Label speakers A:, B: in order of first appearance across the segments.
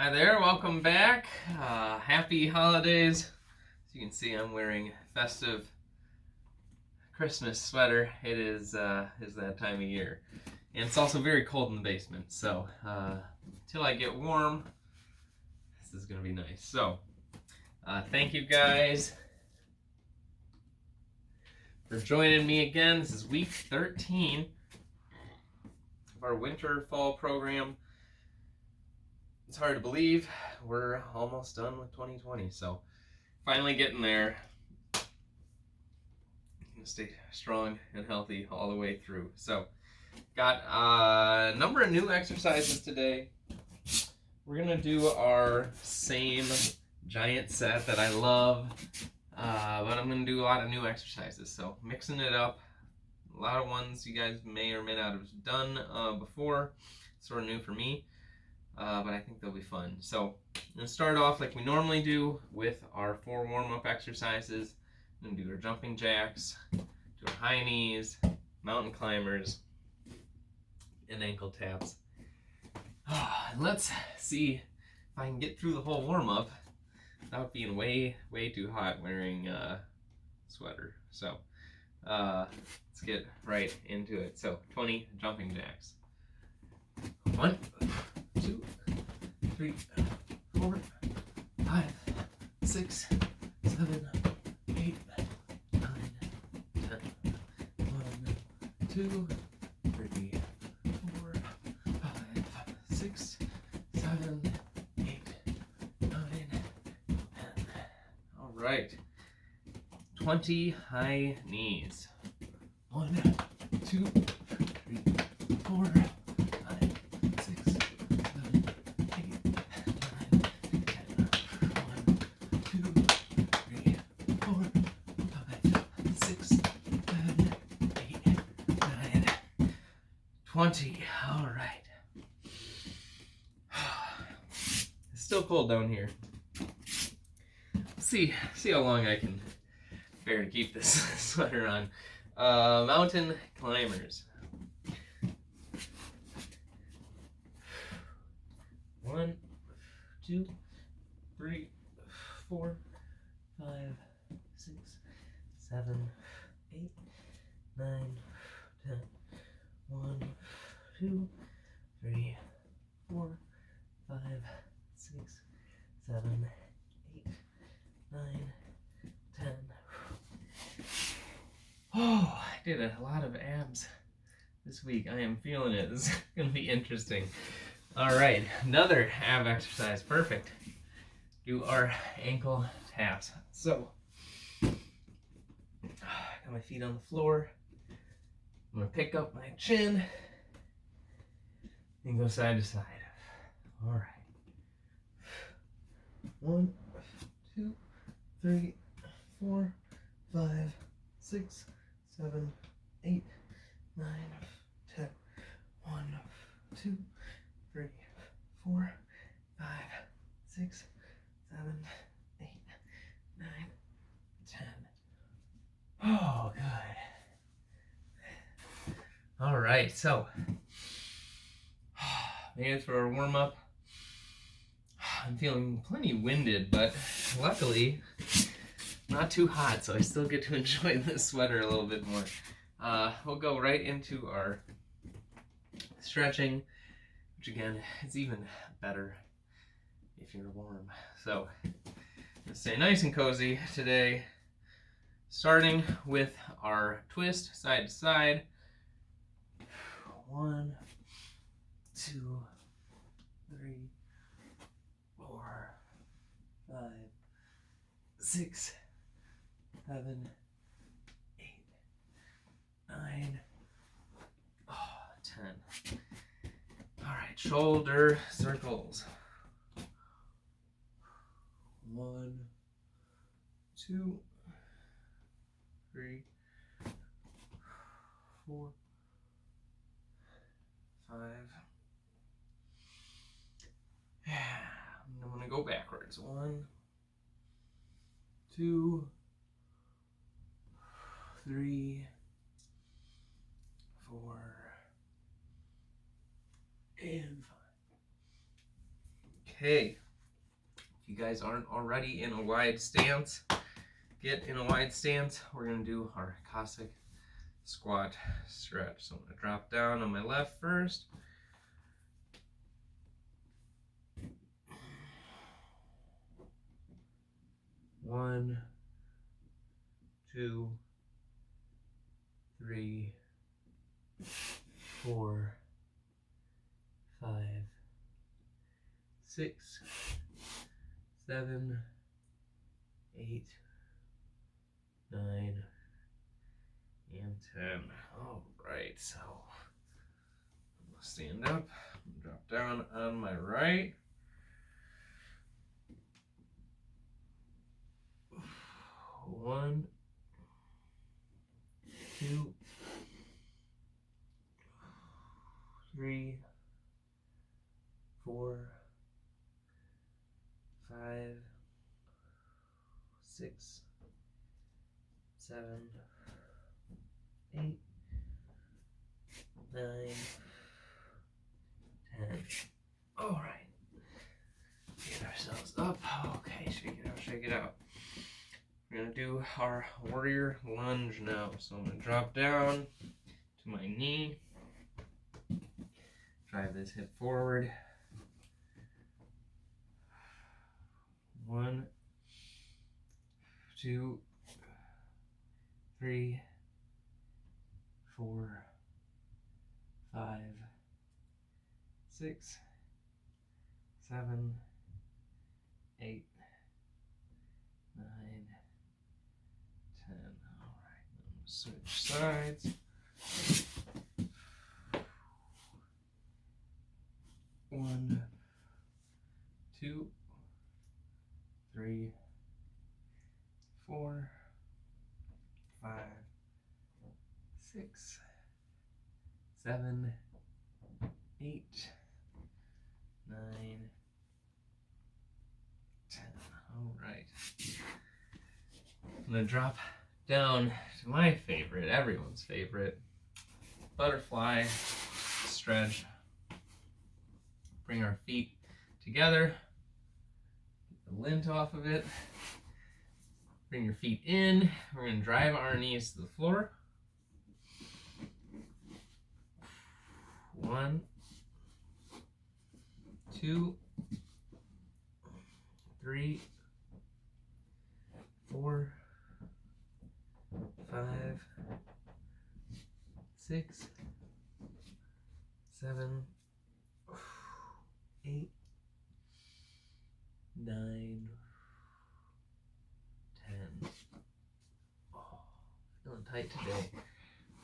A: Hi there, welcome back. Happy holidays. As you can see, I'm wearing festive Christmas sweater. It is that time of year. And it's also very cold in the basement, so until I get warm, this is going to be nice. So, thank you guys for joining me again. This is week 13 of our winter fall program. It's hard to believe we're almost done with 2020, so finally getting there. I'm gonna stay strong and healthy all the way through. So, got a number of new exercises today. We're gonna do our same giant set that I love, but I'm gonna do a lot of new exercises. So, mixing it up. A lot of ones you guys may or may not have done before. Sort of new for me. But I think they'll be fun. So I'm going to start off like we normally do with our 4 warm-up exercises. We're going to do our jumping jacks, do our high knees, mountain climbers, and ankle taps. Let's see if I can get through the whole warm-up without being way too hot wearing a sweater. So let's get right into it. So 20 jumping jacks. 1, 2, 3, 4, 5, 6, 7, 8, 9, 10. 1, 2, 3, 4, 5, 6, 7, 8, 9, 10. All right. 20 high knees. 1, 2, 3, 4, 5, 6, 7, 8, 9, 10. 1, 2, 3, 4, 5, 6, 7, 8, 9, 20. All right. It's still cold down here. See how long I can bear to keep this sweater on. Mountain climbers. 1, 2, 3, 4, 5, 6, 7, 8, 9, 10. 1, 2, 3, 4, 5, 6, 7, 8, 9, 10. Oh, I did a lot of abs this week. I am feeling it. This is going to be interesting. All right, another ab exercise. Perfect. Do our ankle taps. So, got my feet on the floor. I'm going to pick up my chin and go side to side. All right. 1, 2, 3, 4, 5, 6, 7, 8, 9, 10. 1, 2, 3, 4, 5, 6, 7, 8, 9, 10. Oh, good. All right, so maybe for a warm up. I'm feeling plenty winded, but luckily not too hot, so I still get to enjoy this sweater a little bit more. We'll go right into our stretching, which again is even better if you're warm. So let's stay nice and cozy today, starting with our twist side to side. 1, 2, 3, 4, 5, 6, 7, 8, 9, 10. All right, shoulder circles. 1, 2, 3, 4, 5. I'm gonna go backwards. 1, 2, 3, 4, and 5. Okay. If you guys aren't already in a wide stance, get in a wide stance. We're going to do our Cossack squat stretch. So I'm going to drop down on my left first. One, two, three, 4, 5, 6, 7, 8, 9, and 10. All right, so I'm gonna stand up, drop down on my right. One, two, 3, 4, 5, 6, 7, 8, 9, 10. All right. Get ourselves up. Okay, shake it out, shake it out. We're gonna do our warrior lunge now. So I'm gonna drop down to my knee. Drive this hip forward. 1, 2, 3, 4, 5, 6, 7, 8, 9, 10. All right, I'm gonna switch sides. 1, 2, 3, 4, 5, 6, 7, 8, 9, 10. All right. I'm gonna drop down to my favorite, everyone's favorite, butterfly stretch. Bring our feet together. Get the lint off of it. Bring your feet in. We're going to drive our knees to the floor. 1, 2, 3, 4, 5, 6, 7, 8, 9, 10. Oh, feeling tight today.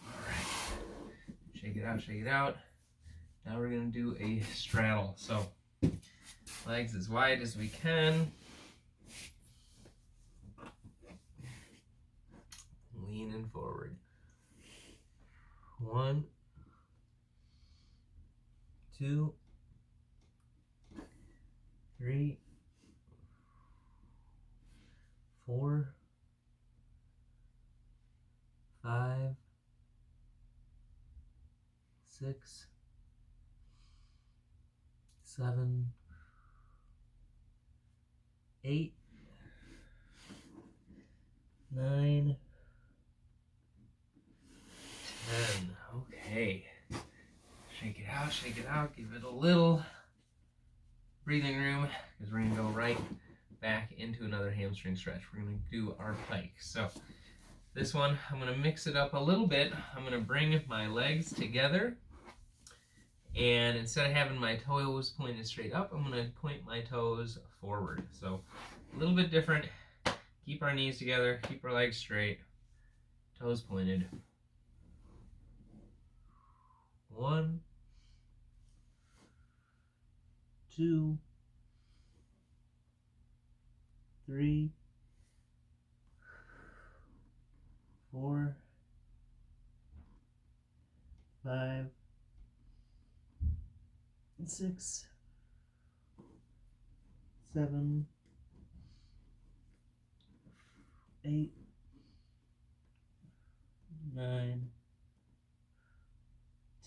A: All right. Shake it out, shake it out. Now we're going to do a straddle. So legs as wide as we can. Leaning forward. 1, 2, 3, 4, 5, 6, 7, 8, 9, 10. Okay. Shake it out, give it a little breathing room because we're going to go right back into another hamstring stretch. We're going to do our pike. So this one, I'm going to mix it up a little bit. I'm going to bring my legs together, and instead of having my toes pointed straight up, I'm going to point my toes forward. So a little bit different. Keep our knees together, keep our legs straight, toes pointed. 1, 2, 3, 4, 5, 6, 7, 8, 9,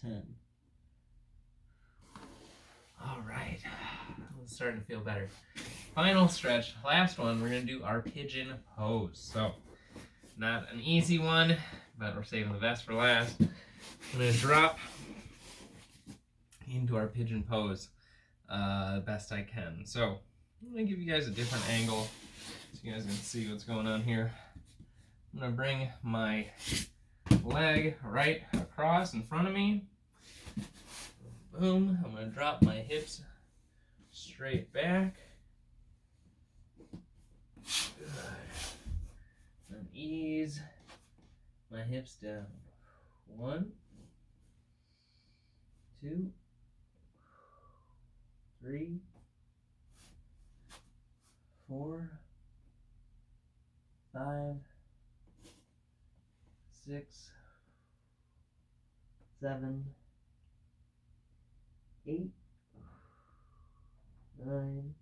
A: 10. All right, starting to feel better. Final stretch, last one, we're gonna do our pigeon pose. So, not an easy one, but we're saving the best for last. I'm gonna drop into our pigeon pose the best I can. So, I'm gonna give you guys a different angle so you guys can see what's going on here. I'm gonna bring my leg right across in front of me. Boom. I'm gonna drop my hips straight back. Good. And ease my hips down. 1, 2, 3, 4, 5, 6, 7, 8, 9,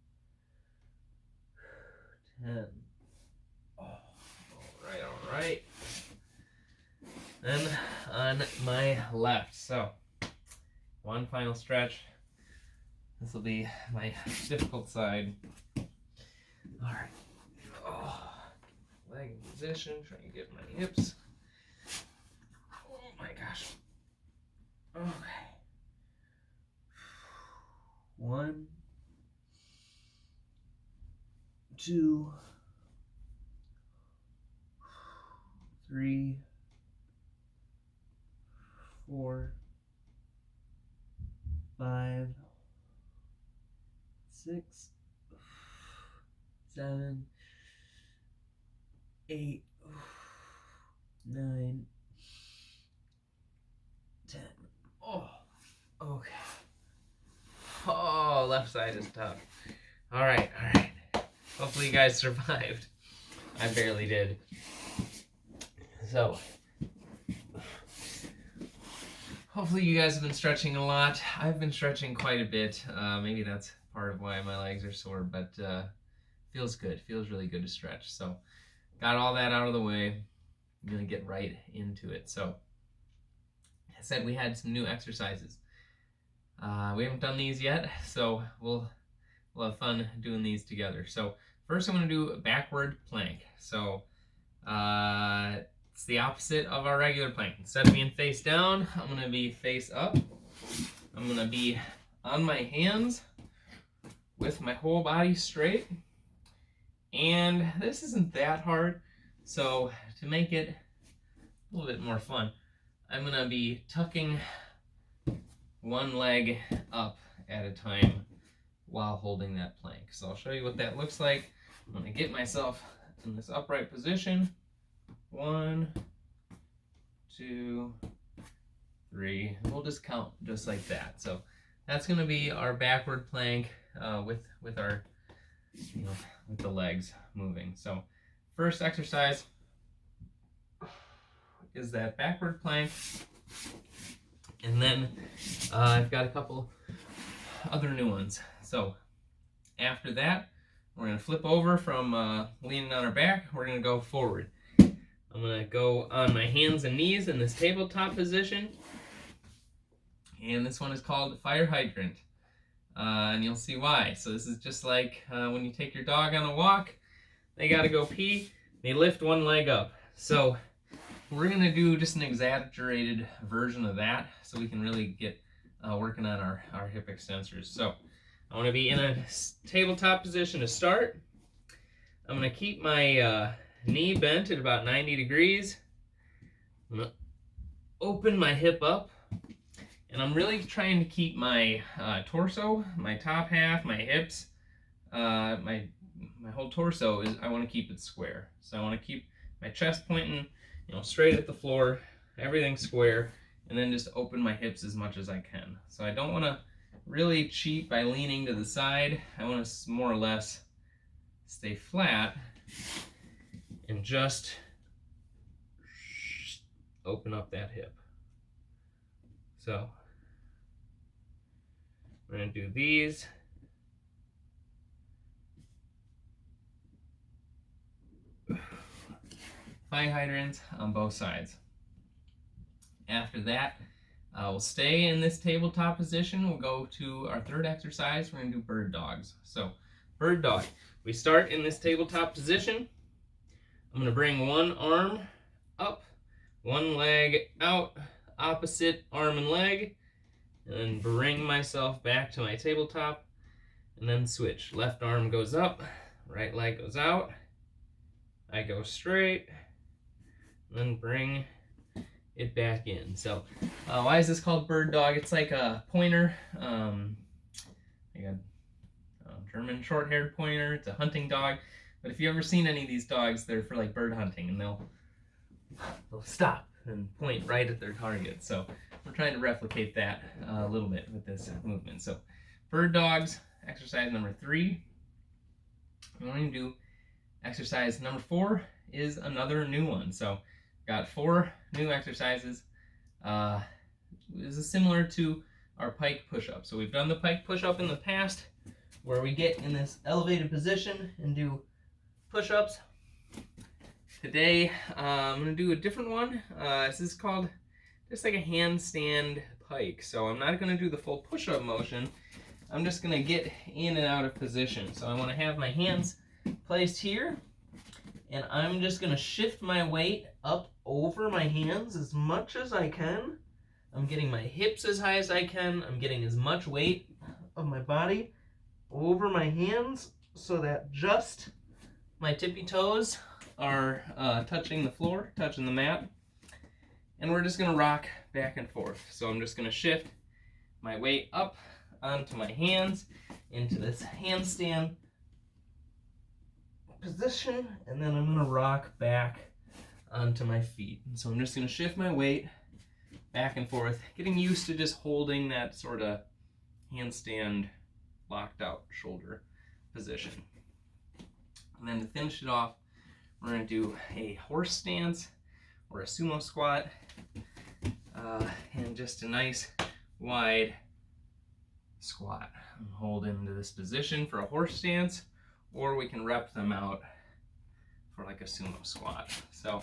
A: 10. Oh, all right. Then on my left. So, one final stretch. This will be my difficult side. All right. Oh, leg in position. Trying to get my hips. Oh my gosh. Okay. 1, 2, 3, 4, 5, 6, 7, 8, 9, 10. Oh, okay. Oh, left side is tough. All right. Hopefully you guys survived. I barely did. So, hopefully you guys have been stretching a lot. I've been stretching quite a bit. Maybe that's part of why my legs are sore, but feels good. Feels really good to stretch. So, got all that out of the way. I'm going to get right into it. So, I said we had some new exercises. We haven't done these yet, so we'll have fun doing these together. So, first I'm going to do a backward plank. So, it's the opposite of our regular plank. Instead of being face down, I'm going to be face up. I'm going to be on my hands with my whole body straight. And this isn't that hard. So to make it a little bit more fun, I'm going to be tucking one leg up at a time while holding that plank. So I'll show you what that looks like. I'm going to get myself in this upright position. 1, 2, 3. We'll just count just like that. So that's going to be our backward plank with our, with the legs moving. So first exercise is that backward plank, and then I've got a couple other new ones. So after that, we're going to flip over from leaning on our back. We're going to go forward. I'm going to go on my hands and knees in this tabletop position. And this one is called fire hydrant. And you'll see why. So this is just like when you take your dog on a walk, they got to go pee, they lift one leg up. So we're going to do just an exaggerated version of that so we can really get working on our hip extensors. So I want to be in a tabletop position to start. I'm going to keep my knee bent at about 90 degrees. I'm going to open my hip up, and I'm really trying to keep my torso, my top half, my hips, my whole torso I want to keep it square. So I want to keep my chest pointing, straight at the floor, everything square, and then just open my hips as much as I can. So I don't want to really cheat by leaning to the side. I want to more or less stay flat and just open up that hip. So we're going to do these. Fire hydrants on both sides. After that, We'll stay in this tabletop position. We'll go to our third exercise. We're going to do bird dogs. So, bird dog. We start in this tabletop position. I'm going to bring one arm up, one leg out, opposite arm and leg, and then bring myself back to my tabletop, and then switch. Left arm goes up, right leg goes out. I go straight, and then bring it back in. So why is this called bird dog? It's like a pointer, like a German short-haired pointer. It's a hunting dog. But if you've ever seen any of these dogs, they're for like bird hunting, and they'll stop and point right at their target. So we're trying to replicate that a little bit with this movement. So bird dogs, exercise number 3. We're going to do exercise number 4 is another new one. So got 4 new exercises. This is similar to our pike push-up. So we've done the pike push-up in the past where we get in this elevated position and do push-ups. Today I'm going to do a different one. This is called just like a handstand pike. So I'm not going to do the full push-up motion. I'm just going to get in and out of position. So I want to have my hands placed here, and I'm just going to shift my weight up over my hands as much as I can. I'm getting my hips as high as I can. I'm getting as much weight of my body over my hands so that just my tippy toes are touching the floor, touching the mat. And we're just going to rock back and forth. So I'm just going to shift my weight up onto my hands into this handstand position, and then I'm going to rock back onto my feet. And so I'm just going to shift my weight back and forth, getting used to just holding that sort of handstand locked out shoulder position. And then to finish it off, we're going to do a horse stance or a sumo squat, and just a nice wide squat. And hold into this position for a horse stance, or we can rep them out for like a sumo squat. So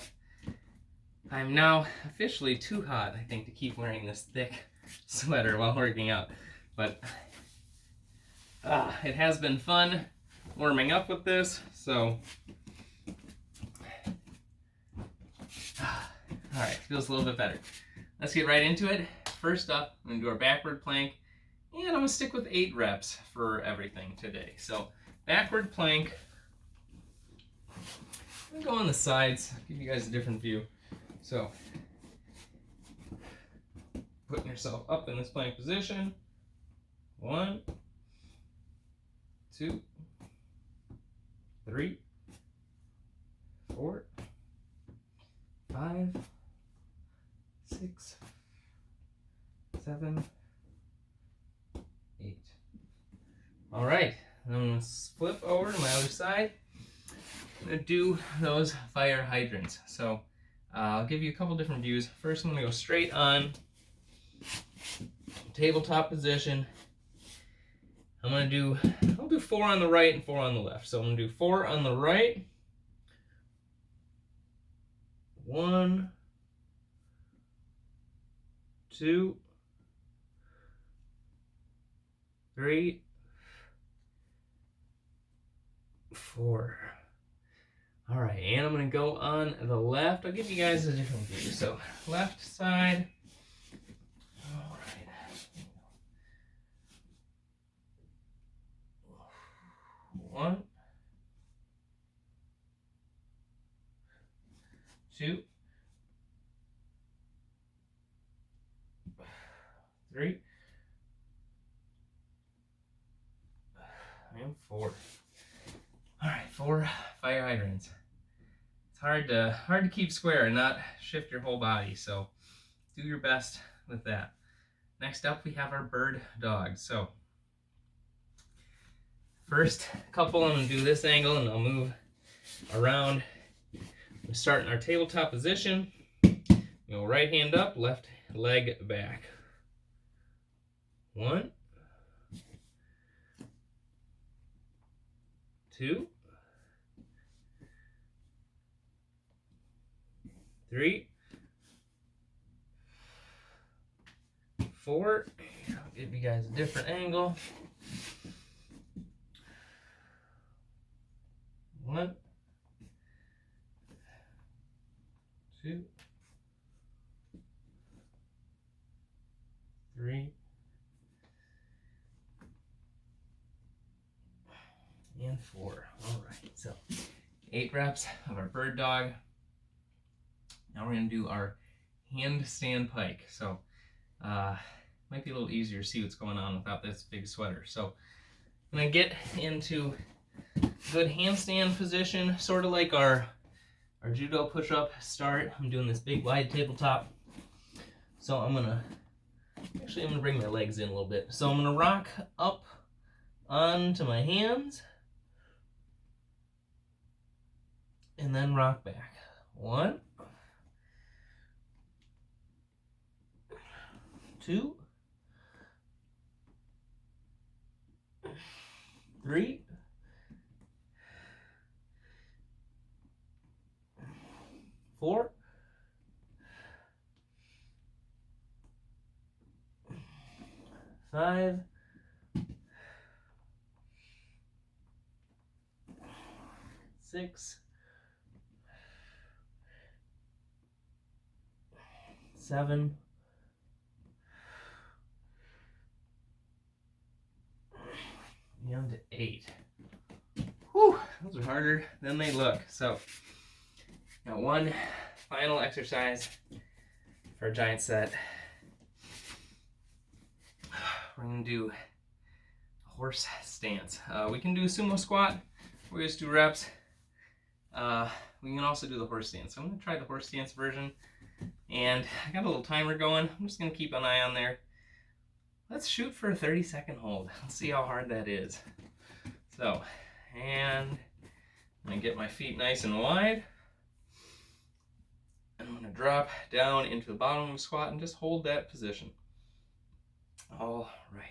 A: I'm now officially too hot, I think, to keep wearing this thick sweater while working out. But it has been fun warming up with this, so all right, feels a little bit better. Let's get right into it. First up, I'm going to do our backward plank, and I'm going to stick with 8 reps for everything today. So backward plank. I'm going to go on the sides, give you guys a different view. So putting yourself up in this plank position. 1, 2, 3, 4, 5, 6, 7, 8. All right, I'm going to flip over to my other side. I'm going to do those fire hydrants. So I'll give you a couple different views. First, I'm going to go straight on tabletop position. I'll do 4 on the right and 4 on the left. So I'm going to do 4 on the right. 1, 2, 3, 4. All right, and I'm going to go on the left. I'll give you guys a different view. So left side. All right. 1, 2, 3, and 4. All right, 4 fire hydrants. It's hard to keep square and not shift your whole body, so do your best with that. Next up, we have our bird dog. So first couple, I'm going to do this angle, and I'll move around. We start in our tabletop position. Go right hand up, left leg back. 1, 2, 3, 4. I'll give you guys a different angle. 1, 2, 3, and 4. All right, so 8 reps of our bird dog. Now we're going to do our handstand pike. So might be a little easier to see what's going on without this big sweater. So I'm going to get into good handstand position, sort of like our judo push-up start. I'm doing this big wide tabletop. So I'm going to bring my legs in a little bit. So I'm going to rock up onto my hands and then rock back. 1, 2, 3, 4, 5, 6, 7, and 8. Whew, those are harder than they look. So, now one final exercise for a giant set. We're going to do a horse stance. We can do a sumo squat. We just do reps. We can also do the horse stance. So I'm going to try the horse stance version. And I got a little timer going. I'm just going to keep an eye on there. Let's shoot for a 30-second hold. Let's see how hard that is. So, and I'm going to get my feet nice and wide. And I'm going to drop down into the bottom of the squat and just hold that position. All righty.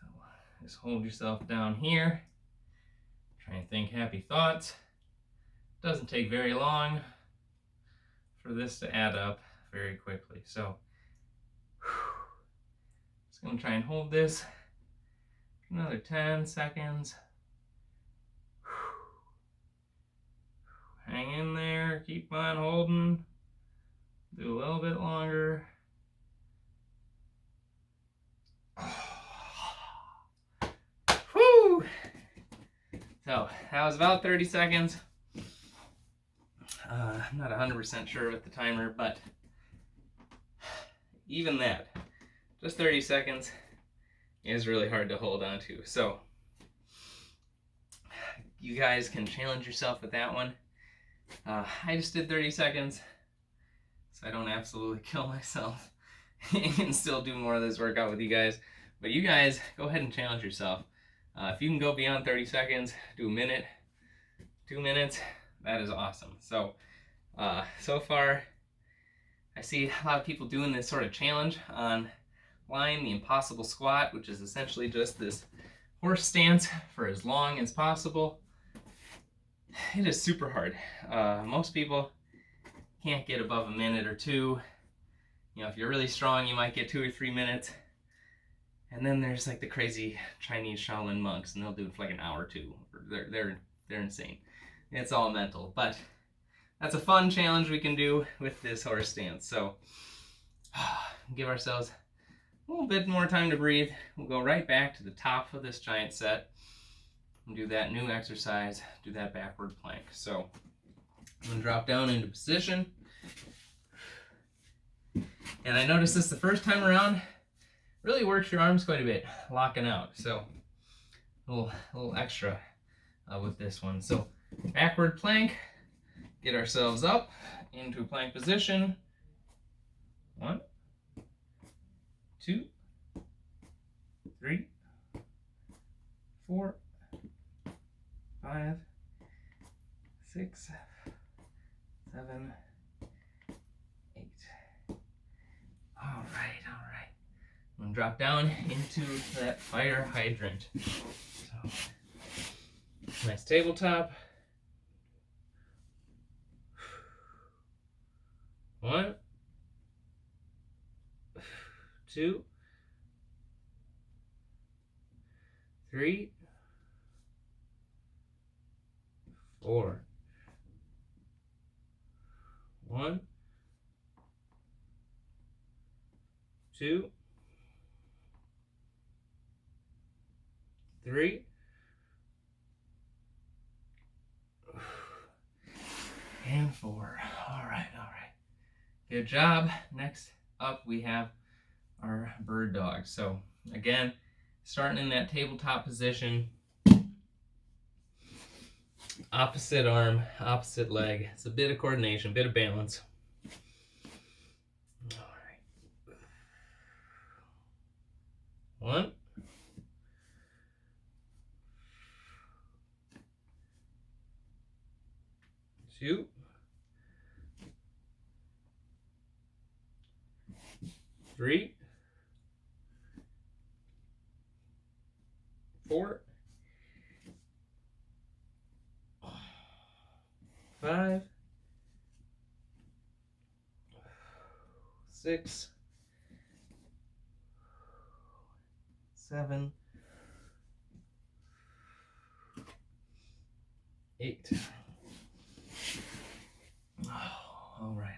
A: So, just hold yourself down here. Try and think happy thoughts. Doesn't take very long for this to add up very quickly. So, just going to try and hold this another 10 seconds. Hang in there, keep on holding. Do a little bit longer. Whew! So, that was about 30 seconds. I'm not 100% sure with the timer, but even that, just 30 seconds is really hard to hold on to. So, you guys can challenge yourself with that one. I just did 30 seconds, so I don't absolutely kill myself and still do more of this workout with you guys. But you guys, go ahead and challenge yourself. If you can go beyond 30 seconds, do a minute, 2 minutes, that is awesome. So, so far, I see a lot of people doing this sort of challenge online, the impossible squat, which is essentially just this horse stance for as long as possible. It is super hard. Most people can't get above a minute or 2. You know, if you're really strong, you might get 2 or 3 minutes. And then there's like the crazy Chinese Shaolin monks, and they'll do it for like an hour or 2. They're insane. It's all mental, but that's a fun challenge we can do with this horse stance. So give ourselves a little bit more time to breathe. We'll go right back to the top of this giant set and do that new exercise, do that backward plank. So I'm going to drop down into position. And I noticed this the first time around, really works your arms quite a bit, locking out. So a little extra with this one. So backward plank, get ourselves up into a plank position. 1, 2, 3, 4, 5, 6, 7, 8. All right. I'm gonna drop down into that fire hydrant. So, nice tabletop. 1, 2, 3, 4, 1, 2, 3, and 4. All right. Good job. Next up, we have our bird dog. So again, starting in that tabletop position, opposite arm, opposite leg. It's a bit of coordination, a bit of balance. All right. 1, 2, 3, 4, 5, 6, 7, 8. Oh, all right.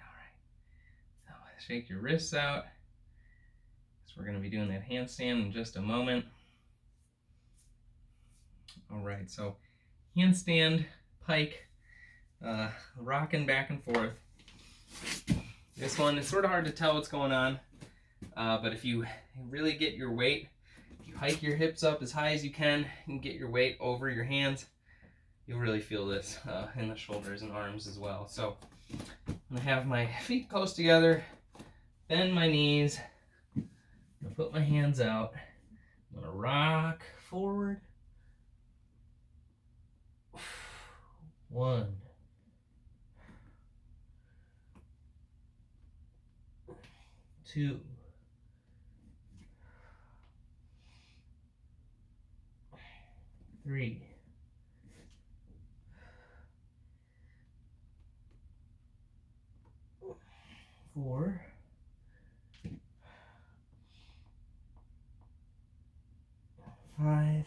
A: Now shake your wrists out. So we're going to be doing that handstand in just a moment. All right, so handstand, pike, rocking back and forth. This one, it's sort of hard to tell what's going on, but if you really get your weight, if you hike your hips up as high as you can and get your weight over your hands, you'll really feel this in the shoulders and arms as well. So I'm going to have my feet close together, bend my knees, I'm going to put my hands out, I'm going to rock forward. 1, 2, 3, 4, 5,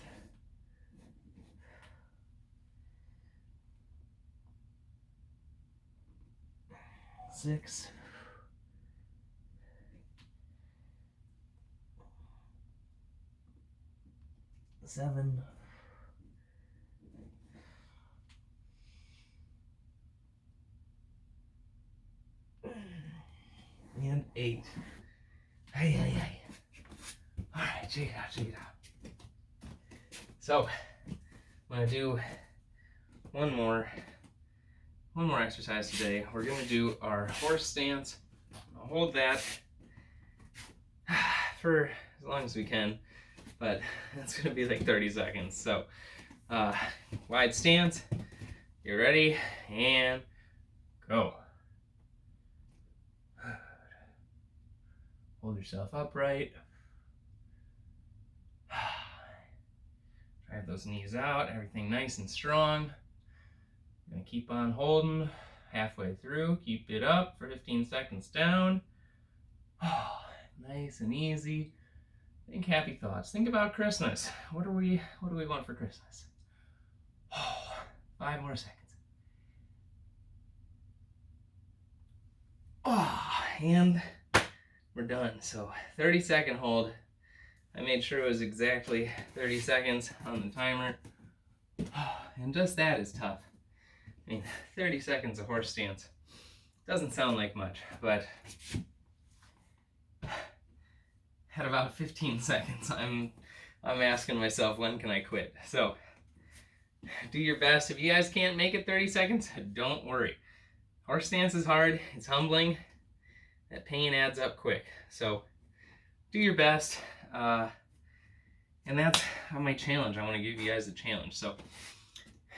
A: 6, 7, and 8. Hey. All right, check it out. So I'm gonna do one more exercise today. We're gonna do our horse stance. I'll hold that for as long as we can, but it's gonna be like 30 seconds. So wide stance, get ready, and go. Hold yourself upright. Drive those knees out, everything nice and strong. You're gonna keep on holding halfway through. Keep it up for 15 seconds down. Nice and easy. Think happy thoughts. Think about Christmas. What do we want for Christmas? 5 more seconds. And we're done. So 30-second hold. I made sure it was exactly 30 seconds on the timer. And just that is tough. I mean, 30 seconds of horse stance doesn't sound like much, but at about 15 seconds, I'm asking myself, when can I quit? So do your best. If you guys can't make it 30 seconds, don't worry. Horse stance is hard. It's humbling. That pain adds up quick. So do your best. And that's my challenge. I want to give you guys a challenge. So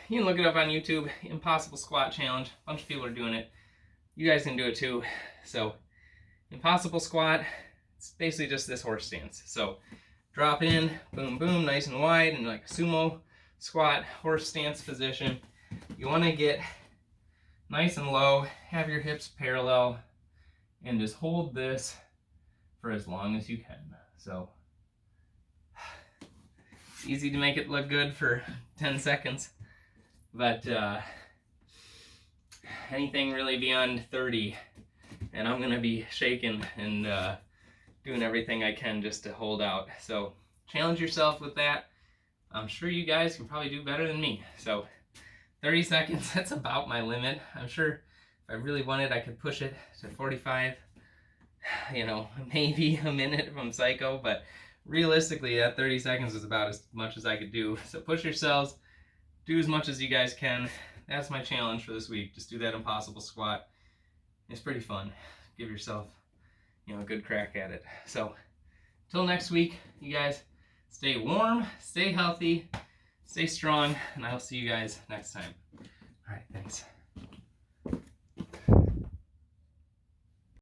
A: you can look it up on YouTube. Impossible Squat Challenge. A bunch of people are doing it. You guys can do it too. So impossible squat. It's basically just this horse stance. So drop in, boom, boom, nice and wide, and like a sumo squat, horse stance position. You want to get nice and low, have your hips parallel, and just hold this for as long as you can. So it's easy to make it look good for 10 seconds, but anything really beyond 30, and I'm gonna be shaking and doing everything I can just to hold out. So challenge yourself with that. I'm sure you guys can probably do better than me. So 30 seconds, that's about my limit. I'm sure if I really wanted, I could push it to 45, you know, maybe a minute if I'm psycho, but realistically that 30 seconds is about as much as I could do. So push yourselves, do as much as you guys can. That's my challenge for this week. Just do that impossible squat. It's pretty fun. Give yourself, you know, a good crack at it. So until next week, you guys stay warm, stay healthy, stay strong, and I'll see you guys next time. All right, thanks.